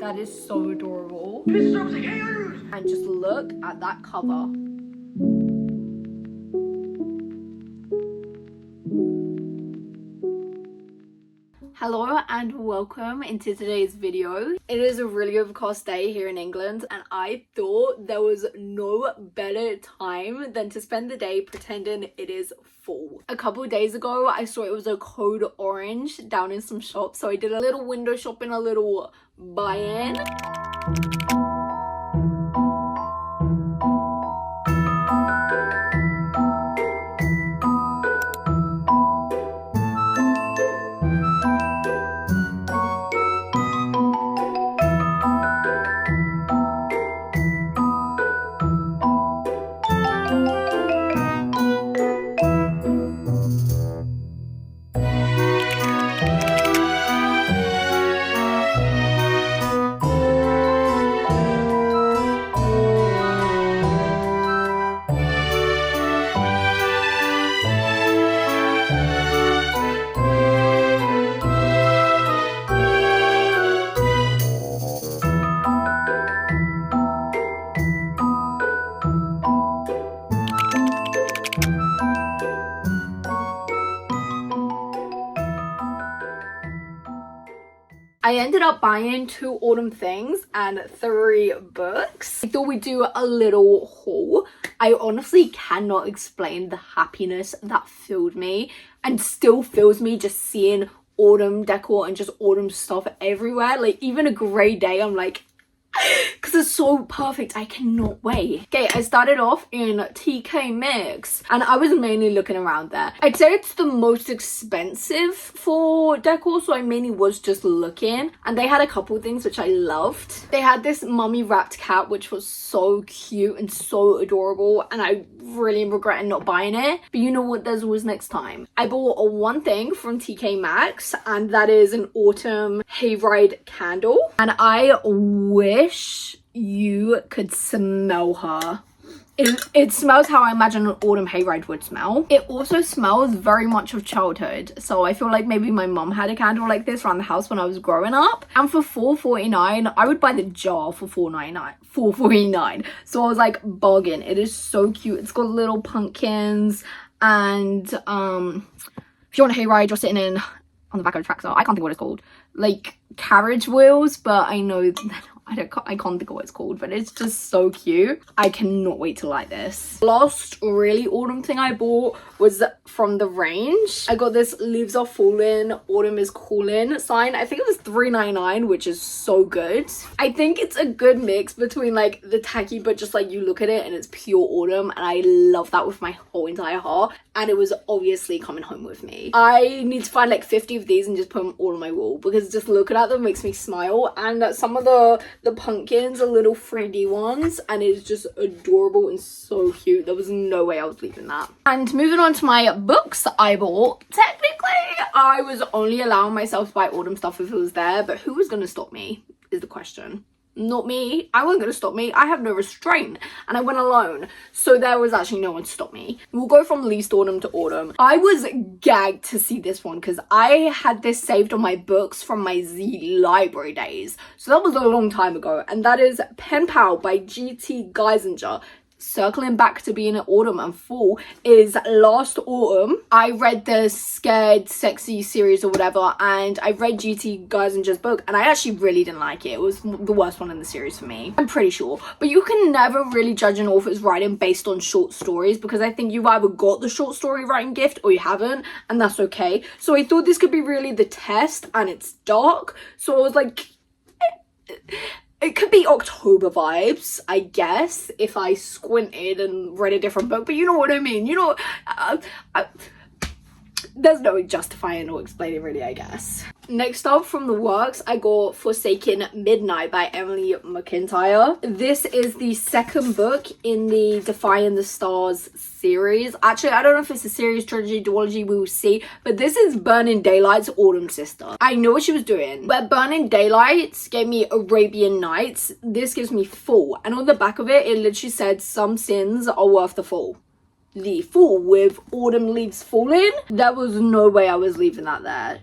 That is so adorable. And just look at that cover. Hello and welcome into today's video. It is a really overcast day here in England and I thought there was no better time than to spend the day pretending it is fall. A couple of days ago I saw it was a code orange down in some shops, so I did a little window shopping, a little buy-in. I ended up buying 2 autumn things and 3 books. I thought we'd do a little haul. I honestly cannot explain the happiness that filled me and still fills me just seeing autumn decor and just autumn stuff everywhere. Like even a grey day, I'm like, because it's so perfect, I cannot wait. Okay, I started off in TK Maxx and I was mainly looking around there. I'd say it's the most expensive for decor, so I mainly was just looking, and they had a couple things which I loved. They had this mummy wrapped cat which was so cute and so adorable, and I really regret not buying it, but you know what, there's always next time. I bought one thing from TK Maxx and that is an autumn hayride candle, and I wish you could smell her. It smells how I imagine an autumn hayride would smell. It also smells very much of childhood, so I feel like maybe my mum had a candle like this around the house when I was growing up. And for $4.49 I would buy the jar for $4.49. So I was like, bargain. It is so cute. It's got little pumpkins, and if you're on a hayride, you're sitting in on the back of a tractor. I can't think what it's called, like carriage wheels, but I know I can't think of what it's called, but it's just so cute. I cannot wait to light this. Last really autumn thing I bought was from the range. I got this leaves are falling, autumn is calling sign. I think it was $3.99, which is so good. I think it's a good mix between like the tacky, but just like you look at it and it's pure autumn, and I love that with my whole entire heart. And it was obviously coming home with me. I need to find like 50 of these and just put them all on my wall, because just looking at them makes me smile. And some of the pumpkins are little 3D ones, and it's just adorable and so cute. There was no way I was leaving that. And moving on to my books I bought. Technically I was only allowing myself to buy autumn stuff if it was there, but who was going to stop me is the question. Not me. I wasn't going to stop me. I have no restraint, and I went alone, so there was actually no one to stop me. We'll go from least autumn to autumn. I was gagged to see this one because I had this saved on my books from my Z library days, so that was a long time ago, and that is Pen Pal by G.T. Geisinger. Circling back to being in autumn and fall is last autumn I read the Scared Sexy series or whatever, and I read G.T. Geisinger's book and I actually really didn't like it. It was the worst one in the series for me, I'm pretty sure. But you can never really judge an author's writing based on short stories, because I think you've either got the short story writing gift or you haven't, and that's okay. So I thought this could be really the test, and it's dark, so I was like, it could be October vibes, I guess, if I squinted and read a different book, but you know what I mean. You know, there's no justifying or explaining really, I guess. Next up from the works, I got Forsaken Midnight by Emily McIntyre. This is the second book in the Defying the Stars series. Actually, I don't know if it's a series, trilogy, duology, we will see. But this is Burning Daylight's autumn sister. I know what she was doing. Where Burning Daylight gave me Arabian Nights, this gives me Fall. And on the back of it, it literally said, some sins are worth the fall. The fall with autumn leaves falling. There was no way I was leaving that there.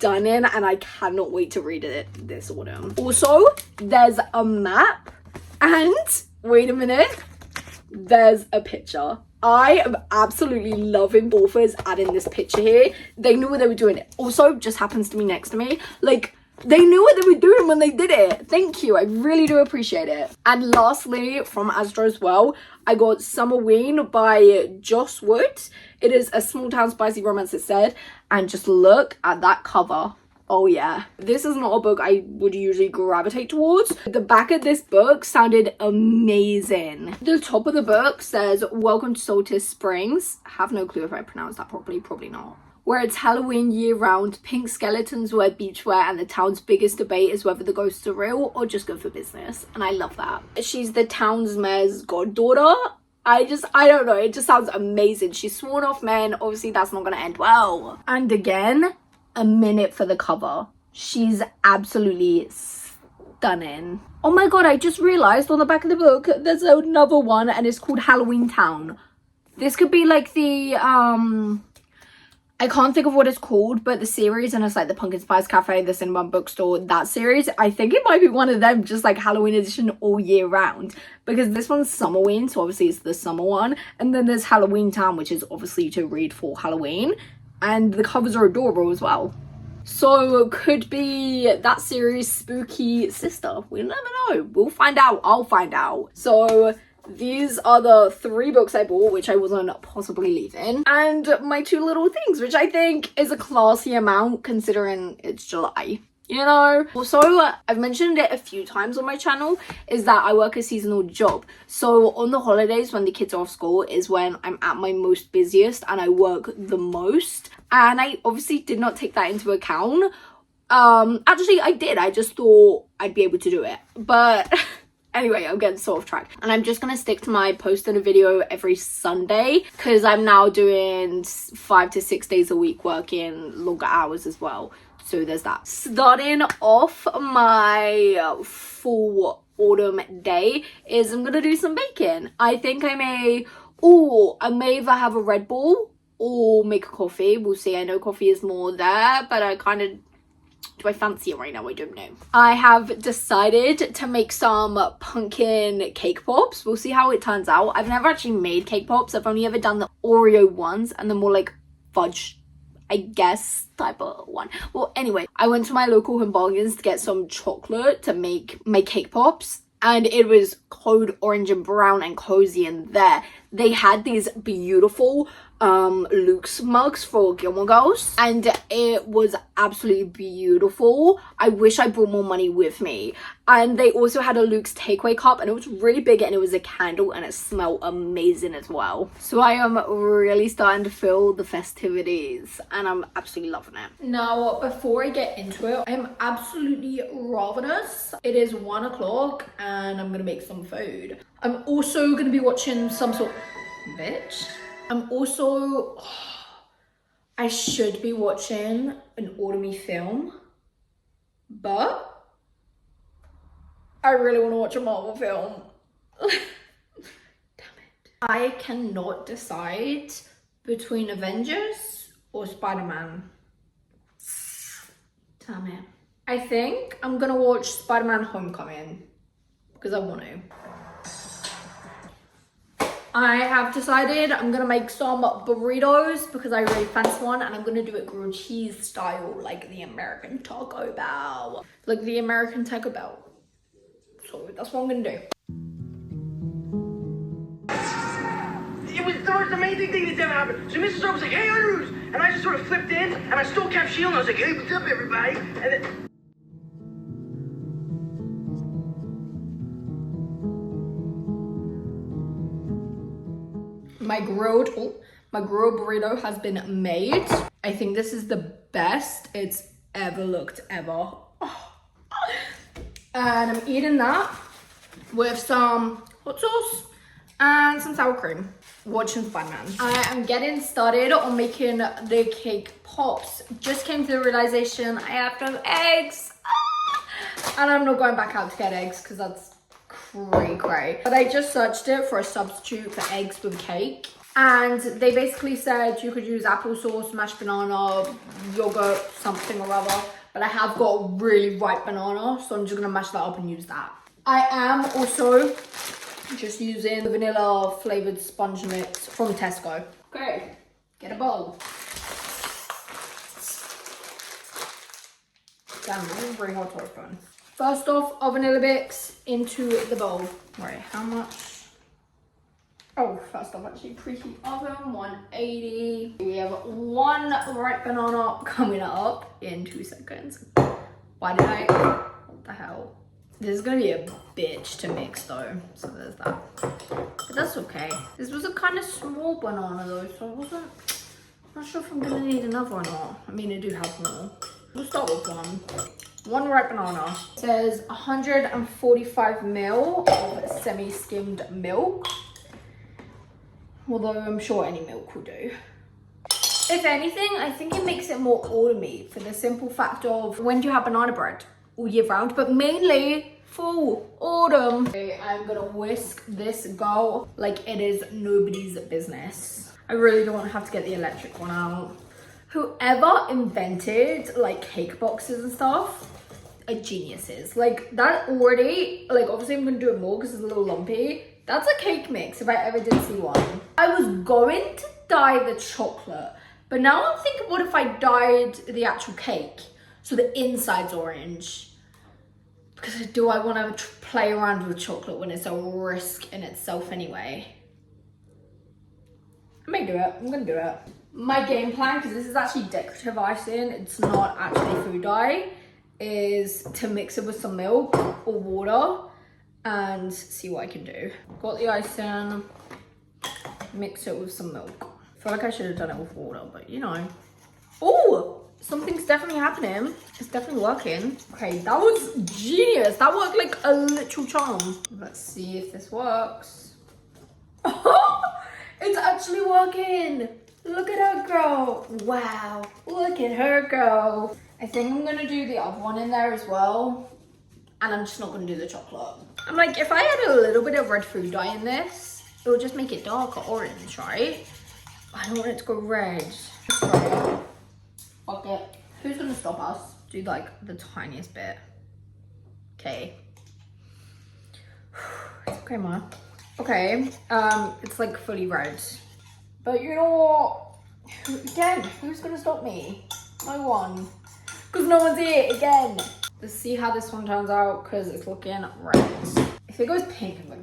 stunning and I cannot wait to read it this autumn. Also, there's a map and wait a minute, there's a picture. I am absolutely loving authors adding this picture here. They knew what they were doing. It also just happens to be next to me. Like, they knew what they were doing when they did it. Thank you. I really do appreciate it. And lastly, from Astra as well, I got Summerween by Joss Wood. It is a small town spicy romance, it said. And just look at that cover. Oh yeah, this is not a book I would usually gravitate towards. The back of this book sounded amazing. The top of the book says, welcome to Solstice Springs. Have no clue if I pronounced that properly, probably not. Where it's Halloween year-round, pink skeletons wear beachwear, and the town's biggest debate is whether the ghosts are real or just good for business. And I love that. She's the town's mayor's goddaughter. I don't know, it just sounds amazing. She's sworn off men, obviously that's not gonna end well. And again, a minute for the cover. She's absolutely stunning. Oh my god, I just realized on the back of the book, there's another one and it's called Halloween Town. This could be like the, I can't think of what it's called, but the series, and it's like the Pumpkin Spice Cafe, the Cinnamon Bookstore, that series. I think it might be one of them, just like Halloween edition all year round. Because this one's Summerween, so obviously it's the summer one. And then there's Halloween Town, which is obviously to read for Halloween. And the covers are adorable as well. So could be that series' spooky sister. We'll never know. We'll find out. I'll find out. So these are the 3 books I bought, which I wasn't possibly leaving. And my 2 little things, which I think is a classy amount considering it's July. You know, also I've mentioned it a few times on my channel, is that I work a seasonal job. So on the holidays when the kids are off school is when I'm at my most busiest and I work the most. And I obviously did not take that into account. Actually I did, I just thought I'd be able to do it. But anyway, I'm getting so off track. And I'm just gonna stick to my posting a video every Sunday because I'm now doing 5 to 6 days a week working longer hours as well. So there's that. Starting off my full autumn day is I'm gonna do some baking. I think I may either have a Red Bull or make a coffee. We'll see. I know coffee is more there, but I kind of, do I fancy it right now? I don't know. I have decided to make some pumpkin cake pops. We'll see how it turns out. I've never actually made cake pops. I've only ever done the Oreo ones and the more like fudge, I guess, type of one. Well, anyway, I went to my local Home Bargains to get some chocolate to make my cake pops. And it was code orange and brown and cozy in there. They had these beautiful Luke's mugs for Gilmore Girls. And it was absolutely beautiful. I wish I brought more money with me. And they also had a Luke's takeaway cup. And it was really big and it was a candle. And it smelled amazing as well. So I am really starting to feel the festivities. And I'm absolutely loving it. Now, before I get into it, I'm absolutely ravenous. It is 1 o'clock and I'm gonna make some food. I'm also gonna be watching some sort of bitch. I should be watching an autumny film, but I really want to watch a Marvel film. Damn it. I cannot decide between Avengers or Spider-Man. Damn it. I think I'm gonna watch Spider-Man Homecoming because I want to. I have decided I'm gonna make some burritos because I really fancy one, and I'm gonna do it grilled cheese style, like the American Taco Bell. Like the American Taco Bell. So that's what I'm gonna do. It was the most amazing thing that's ever happened. So Mrs. Earl was like, hey, Andrews! And I just sort of flipped in, and I still kept shielding. I was like, hey, what's up, everybody? And then... My grilled burrito has been made. I think this is the best it's ever looked ever. Oh. And I'm eating that with some hot sauce and some sour cream. Watching Spider-Man. I am getting started on making the cake pops. Just came to the realization I have no eggs. And I'm not going back out to get eggs because that's cray. But I just searched it for a substitute for eggs with cake. And they basically said you could use applesauce, mashed banana, yogurt, something or other. But I have got a really ripe banana, so I'm just gonna mash that up and use that. I am also just using the vanilla flavored sponge mix from Tesco. Okay, get a bowl. Damn, this is very hard to open. First off, our vanilla mix into the bowl. Right, how much? Oh, first off, actually preheat oven, 180. We have one ripe banana coming up in 2 seconds. Why did I? What the hell? This is gonna be a bitch to mix though, so there's that. But that's okay. This was a kind of small banana though, so I'm not sure if I'm gonna need another or not. I mean, I do have more. We'll start with one. One ripe banana. It says 145 ml of semi-skimmed milk. Although I'm sure any milk will do. If anything, I think it makes it more autumny for the simple fact of when do you have banana bread? All year round, but mainly for autumn. Okay, I'm gonna whisk this girl like it is nobody's business. I really don't want to have to get the electric one out. Whoever invented like cake boxes and stuff are geniuses. Like that already, like obviously I'm gonna do it more because it's a little lumpy. That's a cake mix if I ever did see one. I was going to dye the chocolate, but now I'm thinking, what if I dyed the actual cake? So the inside's orange. Because do I want to play around with chocolate when it's a risk in itself anyway? I may do it, I'm gonna do it. My game plan, because this is actually decorative icing, it's not actually food dye, is to mix it with some milk or water and see what I can do. Got the icing, mix it with some milk. I feel like I should have done it with water, but you know. Oh, something's definitely happening. It's definitely working. Okay, that was genius. That worked like a literal charm. Let's see if this works. It's actually working. Look at her go. Wow, look at her go. I think I'm gonna do the other one in there as well. And I'm just not gonna do the chocolate. I'm like, if I had a little bit of red food dye in this, it would just make it darker orange, right? I don't want it to go red. Fuck it. Who's gonna stop us? Do like the tiniest bit. Okay. It's okay, ma. Okay, it's like fully red. But you know what? Again, who's gonna stop me? No one. Because no one's here again. Let's see how this one turns out because it's looking red. If it goes pink, I'm gonna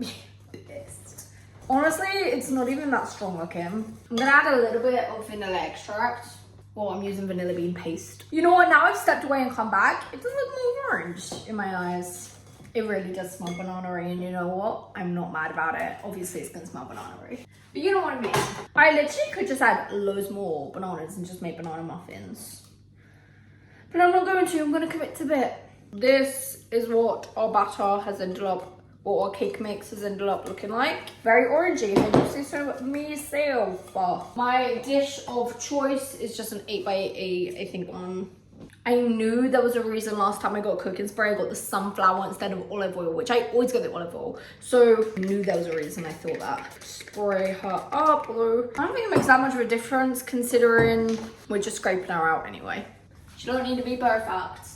be pissed. Honestly, it's not even that strong looking. I'm gonna add a little bit of vanilla extract. Well, I'm using vanilla bean paste. You know what? Now I've stepped away and come back. It does look more orange in my eyes. It really does smell banana-y, and you know what? I'm not mad about it. Obviously, it's gonna smell banana-y. But you know what I mean? I literally could just add loads more bananas and just make banana muffins. But I'm not going to. I'm gonna commit to it. This is what our batter has ended up, or our cake mix has ended up looking like. Very orangey, if I do say so myself. My dish of choice is just an 8x8, I think one. I knew there was a reason last time I got cooking spray, I got the sunflower instead of olive oil, which I always get the olive oil. So I knew there was a reason I thought that. Spray her up, although I don't think it makes that much of a difference considering we're just scraping her out anyway. She don't need to be perfect.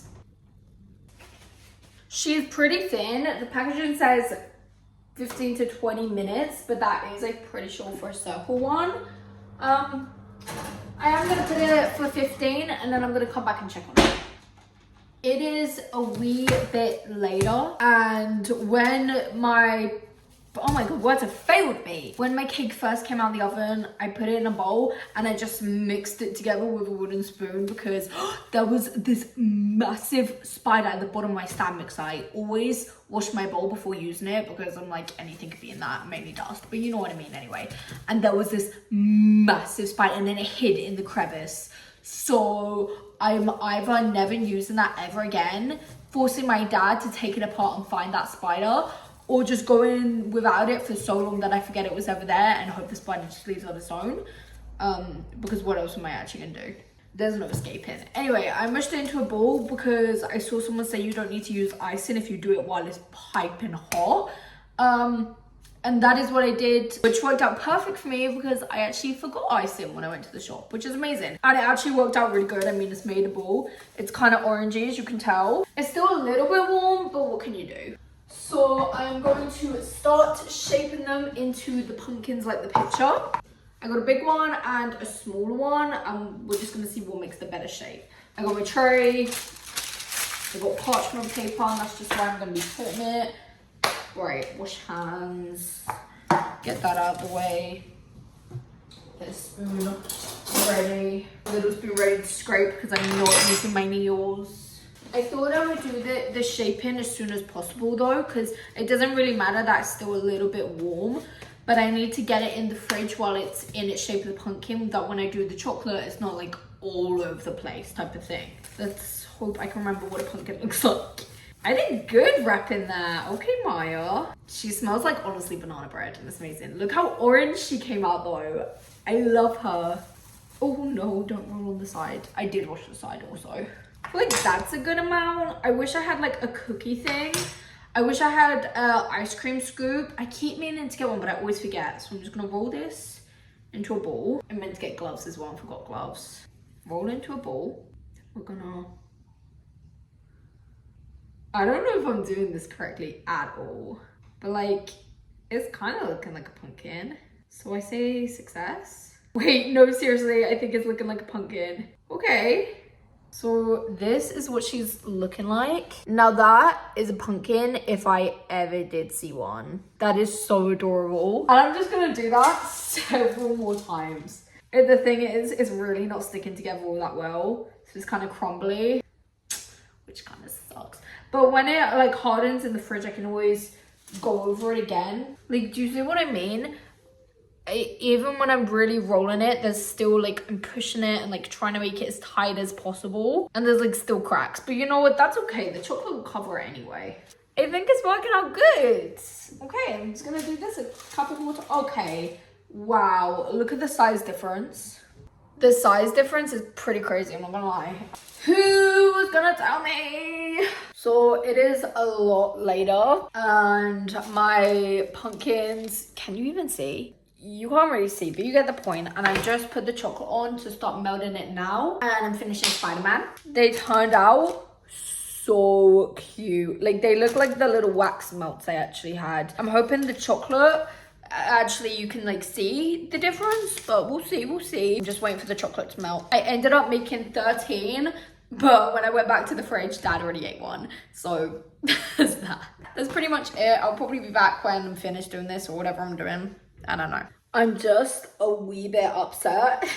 She's pretty thin. The packaging says 15 to 20 minutes, but that is like pretty sure for a circle one. I am gonna put it for 15 and then I'm gonna come back and check on it. It is a wee bit later and when my, oh my god, words have failed me. When my cake first came out of the oven, I put it in a bowl and I just mixed it together with a wooden spoon because there was this massive spider at the bottom of my stand mixer. I always wash my bowl before using it because I'm like, anything could be in that, mainly dust, but you know what I mean anyway. And there was this massive spider and then it hid in the crevice. So I'm either never using that ever again, forcing my dad to take it apart and find that spider, or just going without it for so long that I forget it was ever there and hope the spider just leaves on its own. Because what else am I actually gonna do? There's no escaping. Anyway, I mushed it into a bowl because I saw someone say you don't need to use icing if you do it while it's piping hot. And that is what I did, which worked out perfect for me because I actually forgot icing when I went to the shop, which is amazing. And it actually worked out really good. I mean, it's madeable. It's kind of orangey, as you can tell. It's still a little bit warm, but what can you do? So I'm going to start shaping them into the pumpkins like the picture. I got a big one and a smaller one, and we're just gonna see what makes the better shape. I got my tray, I got parchment paper, and that's just where I'm gonna be putting it. Right, wash hands, get that out of the way. Get a spoon ready. Little spoon ready to scrape because I'm not using my nails. I thought I would do the shaping as soon as possible though, because it doesn't really matter that it's still a little bit warm, but I need to get it in the fridge while it's in its shape of the pumpkin, that when I do the chocolate, it's not like all over the place type of thing. Let's hope I can remember what a pumpkin looks like. I did good wrapping that. Okay, Maya. She smells like, honestly, banana bread, and it's amazing. Look how orange she came out though. I love her. Oh no, don't roll on the side. I did wash the side also. I feel like that's a good amount. I wish I had like a cookie thing. I wish I had an ice cream scoop. I keep meaning to get one, but I always forget. So I'm just gonna roll this into a ball. I meant to get gloves as well, I forgot gloves. Roll into a ball. We're gonna... I don't know if I'm doing this correctly at all, but like, it's kind of looking like a pumpkin. So I say success. Wait, no, seriously, I think it's looking like a pumpkin. Okay. So this is what she's looking like. Now that is a pumpkin if I ever did see one. That is so adorable. And I'm just gonna do that several more times. And the thing is, it's really not sticking together all that well. So it's kind of crumbly, which kind of sucks. But when it like hardens in the fridge, I can always go over it again. Like, do you see what I mean? Even when I'm really rolling it, there's still like, I'm pushing it and like trying to make it as tight as possible. And there's like still cracks, but you know what? That's okay. The chocolate will cover it anyway. I think it's working out good. Okay, I'm just gonna do this a couple more times. Okay, wow, look at the size difference. The size difference is pretty crazy, I'm not gonna lie. Who's gonna tell me? So it is a lot later and my pumpkins, can you even see? You can't really see, but you get the point. And I just put the chocolate on to start melting it now. And I'm finishing Spider-Man. They turned out so cute. Like, they look like the little wax melts I actually had. I'm hoping the chocolate, actually you can like see the difference, but we'll see. I'm just waiting for the chocolate to melt. I ended up making 13, but when I went back to the fridge, Dad already ate one. So that's that. That's pretty much it. I'll probably be back when I'm finished doing this or whatever I'm doing. I don't know. I'm just a wee bit upset.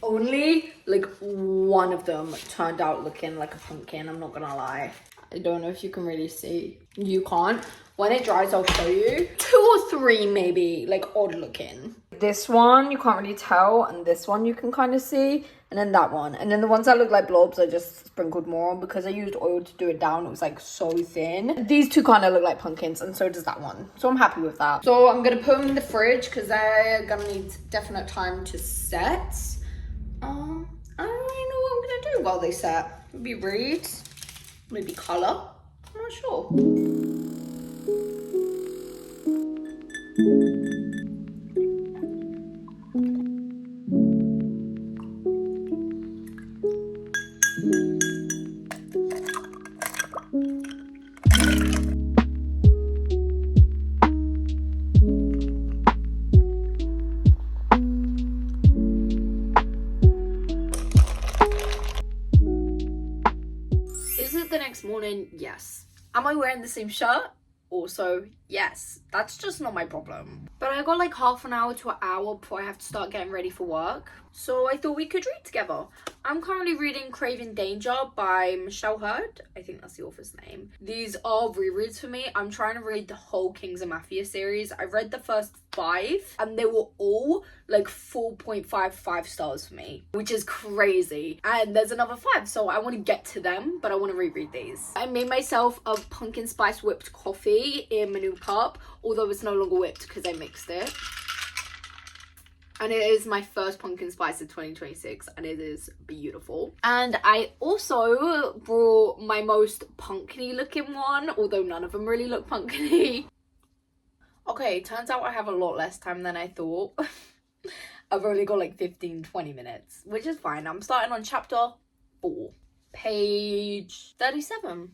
Only like one of them turned out looking like a pumpkin, I'm not gonna lie. I don't know if you can really see. You can't. When it dries, I'll show you. 2 or 3 maybe, like odd looking. This one you can't really tell, and this one you can kind of see, and then that one. And then the ones that look like blobs I just sprinkled more on because I used oil to do it down. It was like so thin. These two kind of look like pumpkins, and so does that one. So I'm happy with that. So I'm gonna put them in the fridge because they're gonna need definite time to set. I don't really know what I'm gonna do while they set. Maybe read, maybe color. I'm not sure. Is it the next morning? Yes. Am I wearing the same shirt? Also, yes. That's just not my problem. But I got like half an hour to an hour before I have to start getting ready for work. So I thought we could read together. I'm currently reading Craving Danger by Michelle Hurd. I think that's the author's name. These are rereads for me. I'm trying to read the whole Kings of Mafia series. I read the first 5 and they were all like 4.5 stars for me, which is crazy. And there's another 5, so I want to get to them, but I want to reread these. I made myself a pumpkin spice whipped coffee in my new cup, although it's no longer whipped because I mixed it. And it is my first pumpkin spice of 2026 and it is beautiful. And I also brought my most pumpkin-y looking one, although none of them really look pumpkin-y. Okay, turns out I have a lot less time than I thought. I've only got like 15-20 minutes, which is fine. I'm starting on chapter 4, page 37.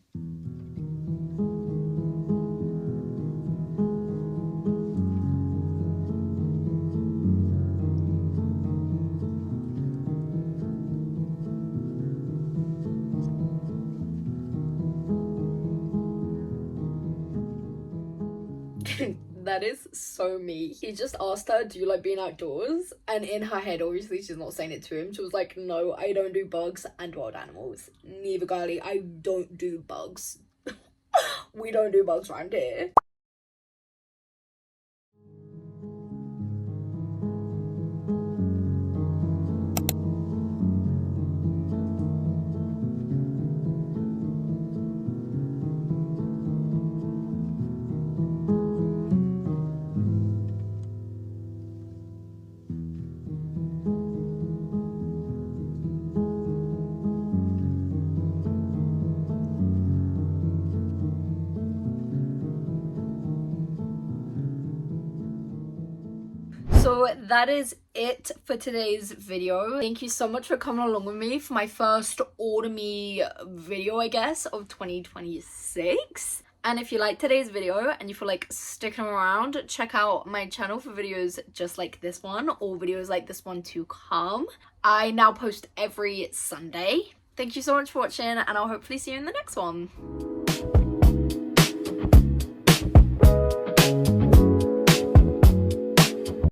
That is so me. He just asked her, do you like being outdoors? And in her head, obviously she's not saying it to him, she was like, no, I don't do bugs and wild animals. Neither, girly, I don't do bugs. We don't do bugs around here. So that is it for today's video. Thank you so much for coming along with me for my first autumny video, I guess, of 2026. And if you like today's video and you feel like sticking around, check out my channel for videos just like this one or videos like this one to come. I now post every Sunday. Thank you so much for watching, and I'll hopefully see you in the next one.